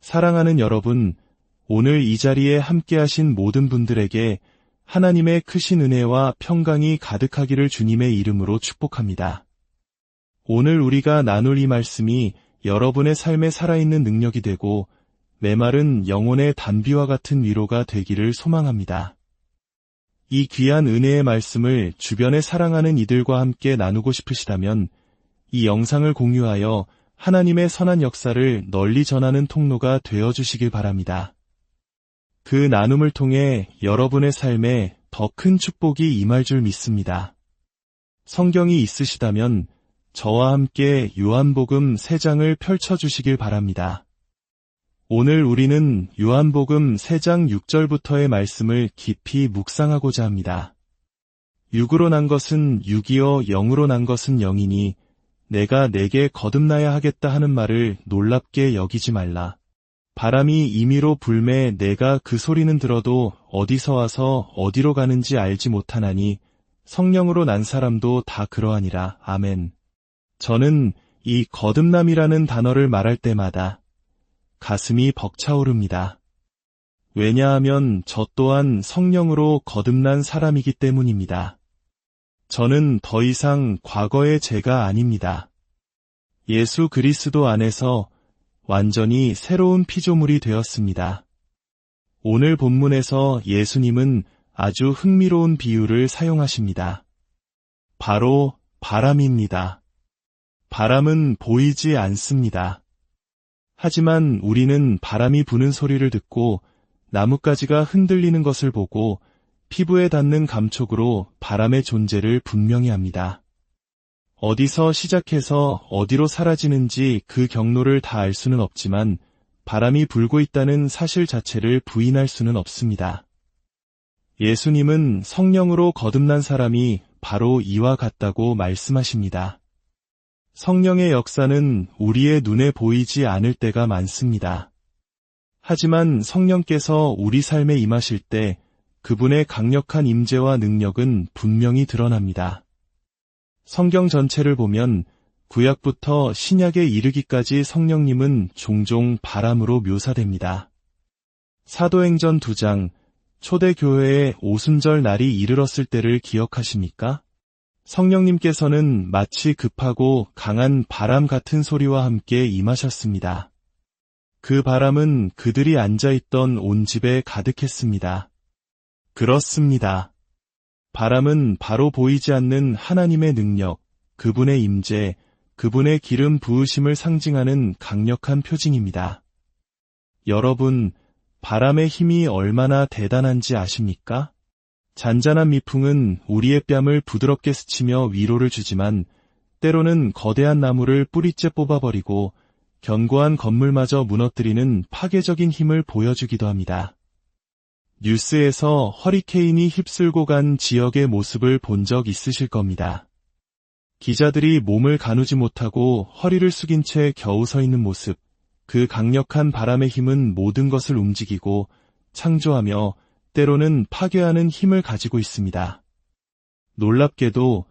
사랑하는 여러분, 오늘 이 자리에 함께하신 모든 분들에게 하나님의 크신 은혜와 평강이 가득하기를 주님의 이름으로 축복합니다. 오늘 우리가 나눌 이 말씀이 여러분의 삶에 살아있는 능력이 되고 메마른 영혼의 단비와 같은 위로가 되기를 소망합니다. 이 귀한 은혜의 말씀을 주변에 사랑하는 이들과 함께 나누고 싶으시다면 이 영상을 공유하여 하나님의 선한 역사를 널리 전하는 통로가 되어주시길 바랍니다. 그 나눔을 통해 여러분의 삶에 더 큰 축복이 임할 줄 믿습니다. 성경이 있으시다면 저와 함께 요한복음 3장을 펼쳐주시길 바랍니다. 오늘 우리는 요한복음 3장 6절부터의 말씀을 깊이 묵상하고자 합니다. 육으로 난 것은 육이요 영으로 난 것은 영이니 내가 내게 거듭나야 하겠다 하는 말을 놀랍게 여기지 말라. 바람이 임의로 불매 내가 그 소리는 들어도 어디서 와서 어디로 가는지 알지 못하나니 성령으로 난 사람도 다 그러하니라. 아멘. 저는 이 거듭남이라는 단어를 말할 때마다 가슴이 벅차오릅니다. 왜냐하면 저 또한 성령으로 거듭난 사람이기 때문입니다. 저는 더 이상 과거의 제가 아닙니다. 예수 그리스도 안에서 완전히 새로운 피조물이 되었습니다. 오늘 본문에서 예수님은 아주 흥미로운 비유를 사용하십니다. 바로 바람입니다. 바람은 보이지 않습니다. 하지만 우리는 바람이 부는 소리를 듣고 나뭇가지가 흔들리는 것을 보고 피부에 닿는 감촉으로 바람의 존재를 분명히 합니다. 어디서 시작해서 어디로 사라지는지 그 경로를 다 알 수는 없지만 바람이 불고 있다는 사실 자체를 부인할 수는 없습니다. 예수님은 성령으로 거듭난 사람이 바로 이와 같다고 말씀하십니다. 성령의 역사는 우리의 눈에 보이지 않을 때가 많습니다. 하지만 성령께서 우리 삶에 임하실 때 그분의 강력한 임재와 능력은 분명히 드러납니다. 성경 전체를 보면 구약부터 신약에 이르기까지 성령님은 종종 바람으로 묘사됩니다. 사도행전 2장, 초대교회의 오순절 날이 이르렀을 때를 기억하십니까? 성령님께서는 마치 급하고 강한 바람 같은 소리와 함께 임하셨습니다. 그 바람은 그들이 앉아있던 온 집에 가득했습니다. 그렇습니다. 바람은 바로 보이지 않는 하나님의 능력, 그분의 임재, 그분의 기름 부으심을 상징하는 강력한 표징입니다. 여러분, 바람의 힘이 얼마나 대단한지 아십니까? 잔잔한 미풍은 우리의 뺨을 부드럽게 스치며 위로를 주지만 때로는 거대한 나무를 뿌리째 뽑아버리고 견고한 건물마저 무너뜨리는 파괴적인 힘을 보여주기도 합니다. 뉴스에서 허리케인이 휩쓸고 간 지역의 모습을 본 적 있으실 겁니다. 기자들이 몸을 가누지 못하고 허리를 숙인 채 겨우 서 있는 모습, 그 강력한 바람의 힘은 모든 것을 움직이고 창조하며 때로는 파괴하는 힘을 가지고 있습니다. 놀랍게도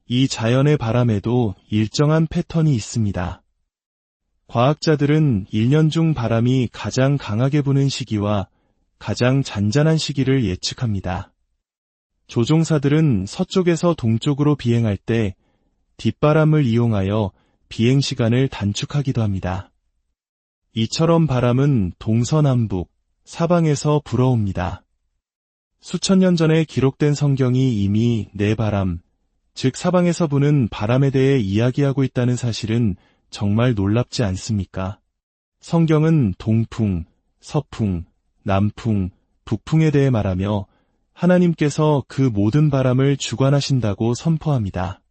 이 자연의 바람에도 일정한 패턴이 있습니다. 과학자들은 1년 중 바람이 가장 강하게 부는 시기와 가장 잔잔한 시기를 예측합니다. 조종사들은 서쪽에서 동쪽으로 비행할 때 뒷바람을 이용하여 비행 시간을 단축하기도 합니다. 이처럼 바람은 동서남북, 사방에서 불어옵니다. 수천 년 전에 기록된 성경이 이미 내바람, 즉 사방에서 부는 바람에 대해 이야기하고 있다는 사실은 정말 놀랍지 않습니까? 성경은 동풍, 서풍, 남풍, 북풍에 대해 말하며 하나님께서 그 모든 바람을 주관하신다고 선포합니다.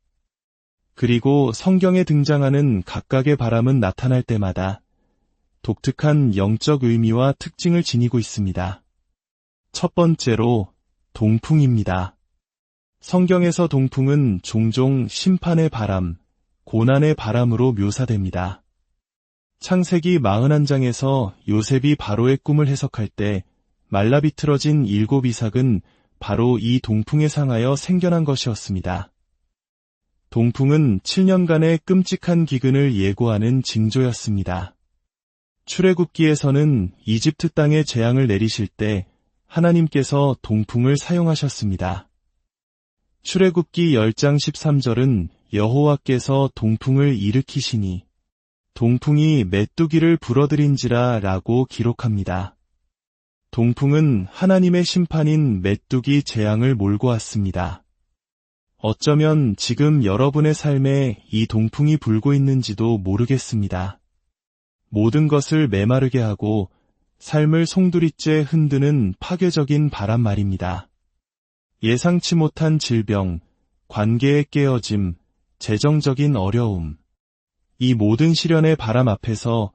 그리고 성경에 등장하는 각각의 바람은 나타날 때마다 독특한 영적 의미와 특징을 지니고 있습니다. 첫 번째로 동풍입니다. 성경에서 동풍은 종종 심판의 바람, 고난의 바람으로 묘사됩니다. 창세기 41장에서 요셉이 바로의 꿈을 해석할 때 말라비틀어진 7 이삭은 바로 이 동풍에 상하여 생겨난 것이었습니다. 동풍은 7년간의 끔찍한 기근을 예고하는 징조였습니다. 출애굽기에서는 이집트 땅에 재앙을 내리실 때 하나님께서 동풍을 사용하셨습니다. 출애굽기 10장 13절은 여호와께서 동풍을 일으키시니 동풍이 메뚜기를 불어들인지라 라고 기록합니다. 동풍은 하나님의 심판인 메뚜기 재앙을 몰고 왔습니다. 어쩌면 지금 여러분의 삶에 이 동풍이 불고 있는지도 모르겠습니다. 모든 것을 메마르게 하고 삶을 송두리째 흔드는 파괴적인 바람 말입니다. 예상치 못한 질병, 관계의 깨어짐, 재정적인 어려움. 이 모든 시련의 바람 앞에서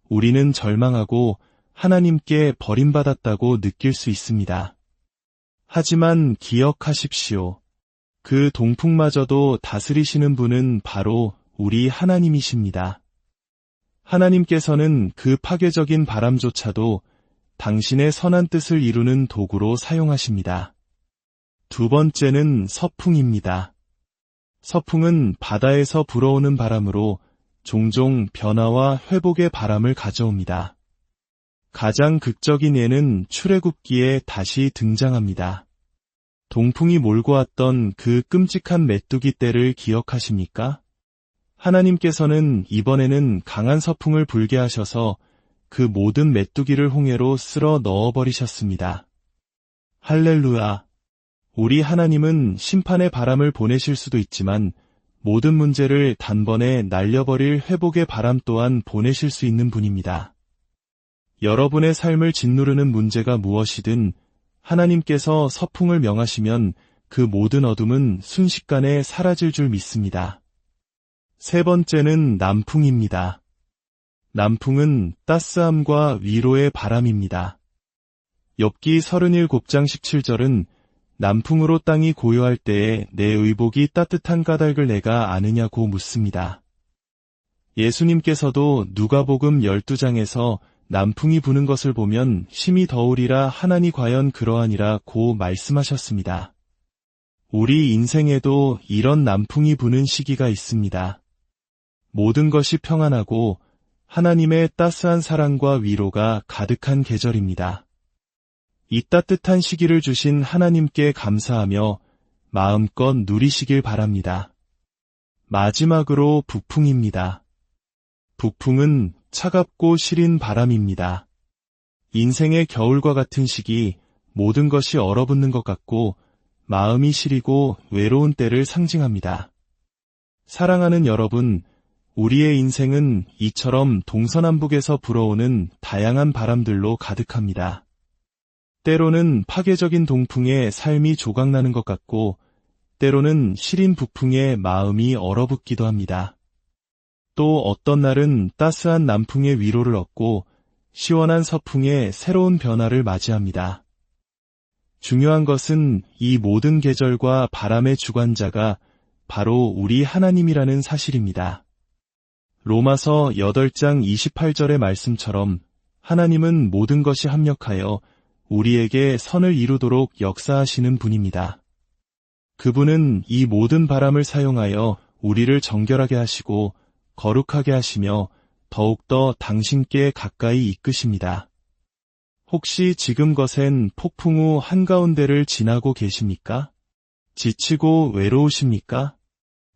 우리는 절망하고 하나님께 버림받았다고 느낄 수 있습니다. 하지만 기억하십시오. 그 동풍마저도 다스리시는 분은 바로 우리 하나님이십니다. 하나님께서는 그 파괴적인 바람조차도 당신의 선한 뜻을 이루는 도구로 사용하십니다. 두 번째는 서풍입니다. 서풍은 바다에서 불어오는 바람으로 종종 변화와 회복의 바람을 가져옵니다. 가장 극적인 예는 출애굽기에 다시 등장합니다. 동풍이 몰고 왔던 그 끔찍한 메뚜기 떼를 기억하십니까? 하나님께서는 이번에는 강한 서풍을 불게 하셔서 그 모든 메뚜기를 홍해로 쓸어 넣어버리셨습니다. 할렐루야! 우리 하나님은 심판의 바람을 보내실 수도 있지만 모든 문제를 단번에 날려버릴 회복의 바람 또한 보내실 수 있는 분입니다. 여러분의 삶을 짓누르는 문제가 무엇이든 하나님께서 서풍을 명하시면 그 모든 어둠은 순식간에 사라질 줄 믿습니다. 세 번째는 남풍입니다. 남풍은 따스함과 위로의 바람입니다. 욥기 37장 17절은 남풍으로 땅이 고요할 때에 내 의복이 따뜻한 까닭을 내가 아느냐고 묻습니다. 예수님께서도 누가복음 12장에서 남풍이 부는 것을 보면 심히 더우리라 하나니 과연 그러하니라 고 말씀하셨습니다. 우리 인생에도 이런 남풍이 부는 시기가 있습니다. 모든 것이 평안하고 하나님의 따스한 사랑과 위로가 가득한 계절입니다. 이 따뜻한 시기를 주신 하나님께 감사하며 마음껏 누리시길 바랍니다. 마지막으로 북풍입니다. 북풍은 차갑고 시린 바람입니다. 인생의 겨울과 같은 시기, 모든 것이 얼어붙는 것 같고 마음이 시리고 외로운 때를 상징합니다. 사랑하는 여러분, 우리의 인생은 이처럼 동서남북에서 불어오는 다양한 바람들로 가득합니다. 때로는 파괴적인 동풍에 삶이 조각나는 것 같고, 때로는 시린 북풍에 마음이 얼어붙기도 합니다. 또 어떤 날은 따스한 남풍의 위로를 얻고 시원한 서풍에 새로운 변화를 맞이합니다. 중요한 것은 이 모든 계절과 바람의 주관자가 바로 우리 하나님이라는 사실입니다. 로마서 8장 28절의 말씀처럼 하나님은 모든 것이 합력하여 우리에게 선을 이루도록 역사하시는 분입니다. 그분은 이 모든 바람을 사용하여 우리를 정결하게 하시고 거룩하게 하시며 더욱더 당신께 가까이 이끄십니다. 혹시 지금 거센 폭풍 후 한가운데를 지나고 계십니까? 지치고 외로우십니까?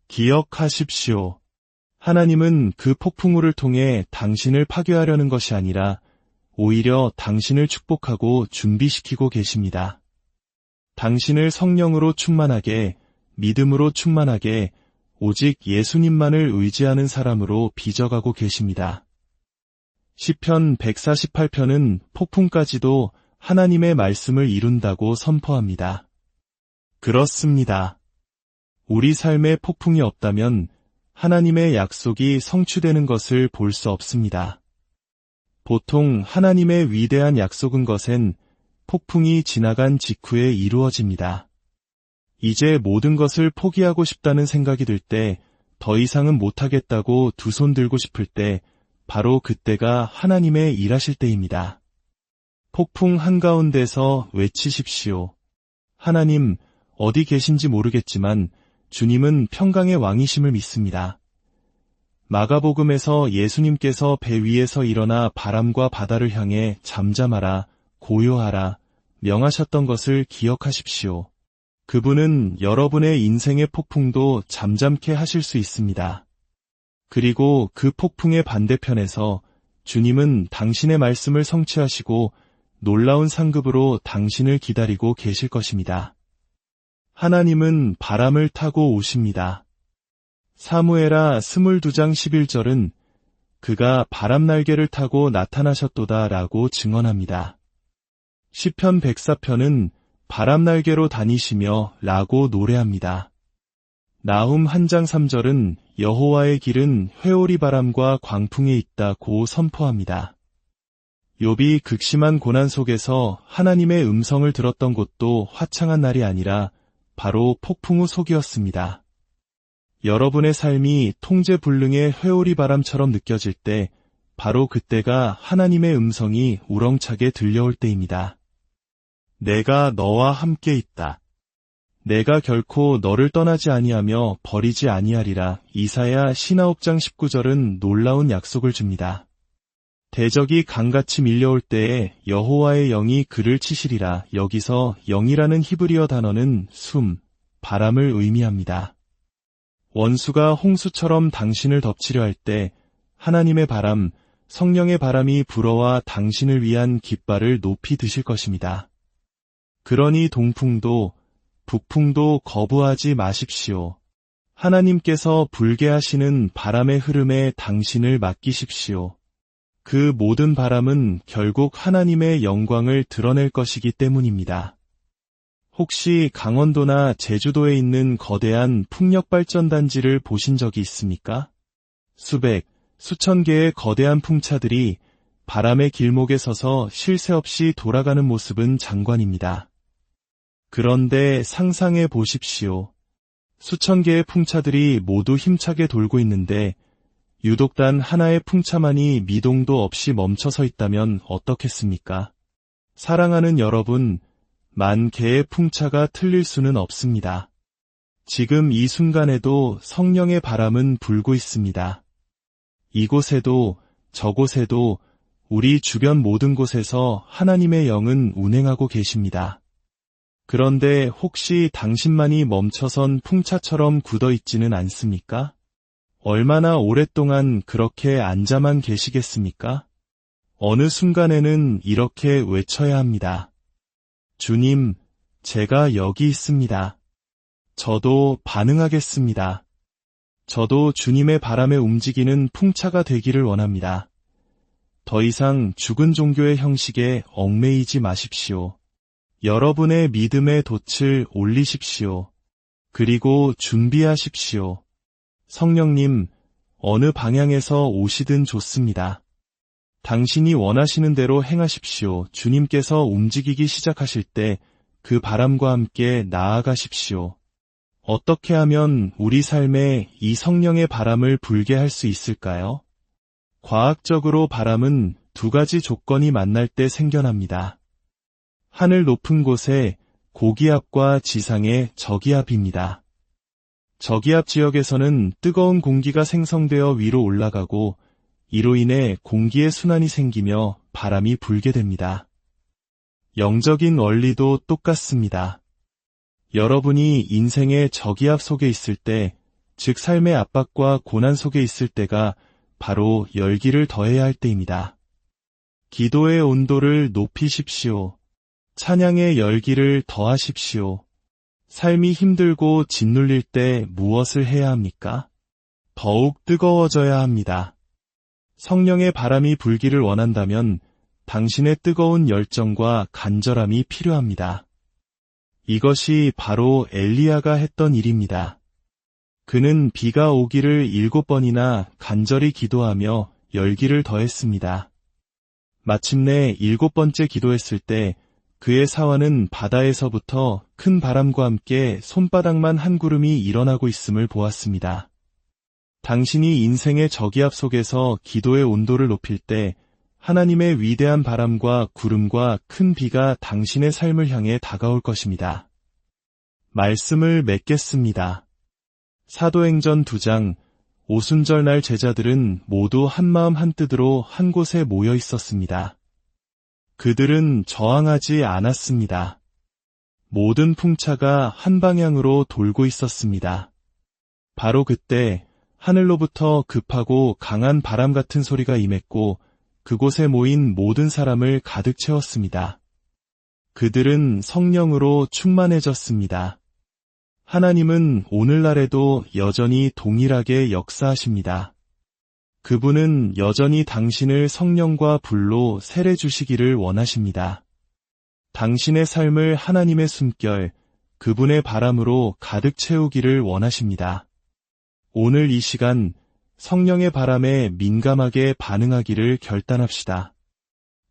기억하십시오. 하나님은 그 폭풍우를 통해 당신을 파괴하려는 것이 아니라 오히려 당신을 축복하고 준비시키고 계십니다. 당신을 성령으로 충만하게, 믿음으로 충만하게, 오직 예수님만을 의지하는 사람으로 빚어가고 계십니다. 시편 148편은 폭풍까지도 하나님의 말씀을 이룬다고 선포합니다. 그렇습니다. 우리 삶에 폭풍이 없다면 하나님의 약속이 성취되는 것을 볼 수 없습니다. 보통 하나님의 위대한 약속은 것엔 폭풍이 지나간 직후에 이루어집니다. 이제 모든 것을 포기하고 싶다는 생각이 들 때, 더 이상은 못하겠다고 두 손 들고 싶을 때, 바로 그때가 하나님의 일하실 때입니다. 폭풍 한가운데서 외치십시오. 하나님, 어디 계신지 모르겠지만 주님은 평강의 왕이심을 믿습니다. 마가복음에서 예수님께서 배 위에서 일어나 바람과 바다를 향해 잠잠하라, 고요하라, 명하셨던 것을 기억하십시오. 그분은 여러분의 인생의 폭풍도 잠잠케 하실 수 있습니다. 그리고 그 폭풍의 반대편에서 주님은 당신의 말씀을 성취하시고 놀라운 상급으로 당신을 기다리고 계실 것입니다. 하나님은 바람을 타고 오십니다. 사무엘하 22장 11절은 그가 바람 날개를 타고 나타나셨도다 라고 증언합니다. 시편 104편은 바람 날개로 다니시며 라고 노래합니다. 나훔 1장 3절은 여호와의 길은 회오리 바람과 광풍에 있다고 선포합니다. 욥이 극심한 고난 속에서 하나님의 음성을 들었던 곳도 화창한 날이 아니라 바로 폭풍 후 속이었습니다. 여러분의 삶이 통제불능의 회오리 바람처럼 느껴질 때 바로 그때가 하나님의 음성이 우렁차게 들려올 때입니다. 내가 너와 함께 있다. 내가 결코 너를 떠나지 아니하며 버리지 아니하리라. 이사야 59장 19절은 놀라운 약속을 줍니다. 대적이 강같이 밀려올 때에 여호와의 영이 그를 치시리라. 여기서 영이라는 히브리어 단어는 숨, 바람을 의미합니다. 원수가 홍수처럼 당신을 덮치려 할 때 하나님의 바람, 성령의 바람이 불어와 당신을 위한 깃발을 높이 드실 것입니다. 그러니 동풍도 북풍도 거부하지 마십시오. 하나님께서 불게 하시는 바람의 흐름에 당신을 맡기십시오. 그 모든 바람은 결국 하나님의 영광을 드러낼 것이기 때문입니다. 혹시 강원도나 제주도에 있는 거대한 풍력발전단지를 보신 적이 있습니까? 수백, 수천 개의 거대한 풍차들이 바람의 길목에 서서 쉴 새 없이 돌아가는 모습은 장관입니다. 그런데 상상해 보십시오. 수천 개의 풍차들이 모두 힘차게 돌고 있는데 유독 단 하나의 풍차만이 미동도 없이 멈춰 서 있다면 어떻겠습니까? 사랑하는 여러분, 만 개의 풍차가 틀릴 수는 없습니다. 지금 이 순간에도 성령의 바람은 불고 있습니다. 이곳에도 저곳에도 우리 주변 모든 곳에서 하나님의 영은 운행하고 계십니다. 그런데 혹시 당신만이 멈춰선 풍차처럼 굳어 있지는 않습니까? 얼마나 오랫동안 그렇게 앉아만 계시겠습니까? 어느 순간에는 이렇게 외쳐야 합니다. 주님, 제가 여기 있습니다. 저도 반응하겠습니다. 저도 주님의 바람에 움직이는 풍차가 되기를 원합니다. 더 이상 죽은 종교의 형식에 얽매이지 마십시오. 여러분의 믿음의 돛을 올리십시오. 그리고 준비하십시오. 성령님, 어느 방향에서 오시든 좋습니다. 당신이 원하시는 대로 행하십시오. 주님께서 움직이기 시작하실 때 그 바람과 함께 나아가십시오. 어떻게 하면 우리 삶에 이 성령의 바람을 불게 할 수 있을까요? 과학적으로 바람은 두 가지 조건이 만날 때 생겨납니다. 하늘 높은 곳에 고기압과 지상의 저기압입니다. 저기압 지역에서는 뜨거운 공기가 생성되어 위로 올라가고 이로 인해 공기의 순환이 생기며 바람이 불게 됩니다. 영적인 원리도 똑같습니다. 여러분이 인생의 저기압 속에 있을 때, 즉 삶의 압박과 고난 속에 있을 때가 바로 열기를 더해야 할 때입니다. 기도의 온도를 높이십시오. 찬양의 열기를 더하십시오. 삶이 힘들고 짓눌릴 때 무엇을 해야 합니까? 더욱 뜨거워져야 합니다. 성령의 바람이 불기를 원한다면 당신의 뜨거운 열정과 간절함이 필요합니다. 이것이 바로 엘리야가 했던 일입니다. 그는 비가 오기를 7번이나 간절히 기도하며 열기를 더했습니다. 마침내 7번째 기도했을 때 그의 사환은 바다에서부터 큰 바람과 함께 손바닥만 한 구름이 일어나고 있음을 보았습니다. 당신이 인생의 저기압 속에서 기도의 온도를 높일 때 하나님의 위대한 바람과 구름과 큰 비가 당신의 삶을 향해 다가올 것입니다. 말씀을 맺겠습니다. 사도행전 2장 오순절날 제자들은 모두 한마음 한뜻으로 한 곳에 모여 있었습니다. 그들은 저항하지 않았습니다. 모든 풍차가 한 방향으로 돌고 있었습니다. 바로 그때 하늘로부터 급하고 강한 바람 같은 소리가 임했고 그곳에 모인 모든 사람을 가득 채웠습니다. 그들은 성령으로 충만해졌습니다. 하나님은 오늘날에도 여전히 동일하게 역사하십니다. 그분은 여전히 당신을 성령과 불로 세례 주시기를 원하십니다. 당신의 삶을 하나님의 숨결, 그분의 바람으로 가득 채우기를 원하십니다. 오늘 이 시간 성령의 바람에 민감하게 반응하기를 결단합시다.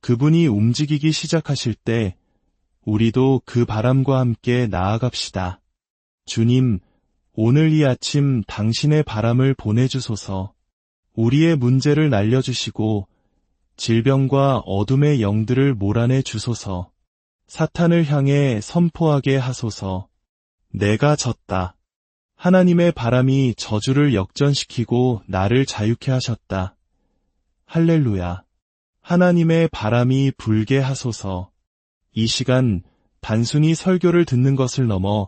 그분이 움직이기 시작하실 때 우리도 그 바람과 함께 나아갑시다. 주님, 오늘 이 아침 당신의 바람을 보내주소서. 우리의 문제를 날려주시고 질병과 어둠의 영들을 몰아내 주소서. 사탄을 향해 선포하게 하소서. 내가 졌다. 하나님의 바람이 저주를 역전시키고 나를 자유케 하셨다. 할렐루야. 하나님의 바람이 불게 하소서. 이 시간 단순히 설교를 듣는 것을 넘어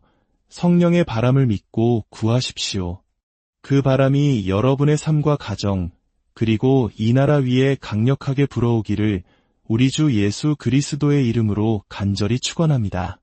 성령의 바람을 믿고 구하십시오. 그 바람이 여러분의 삶과 가정, 그리고 이 나라 위에 강력하게 불어오기를 우리 주 예수 그리스도의 이름으로 간절히 축원합니다.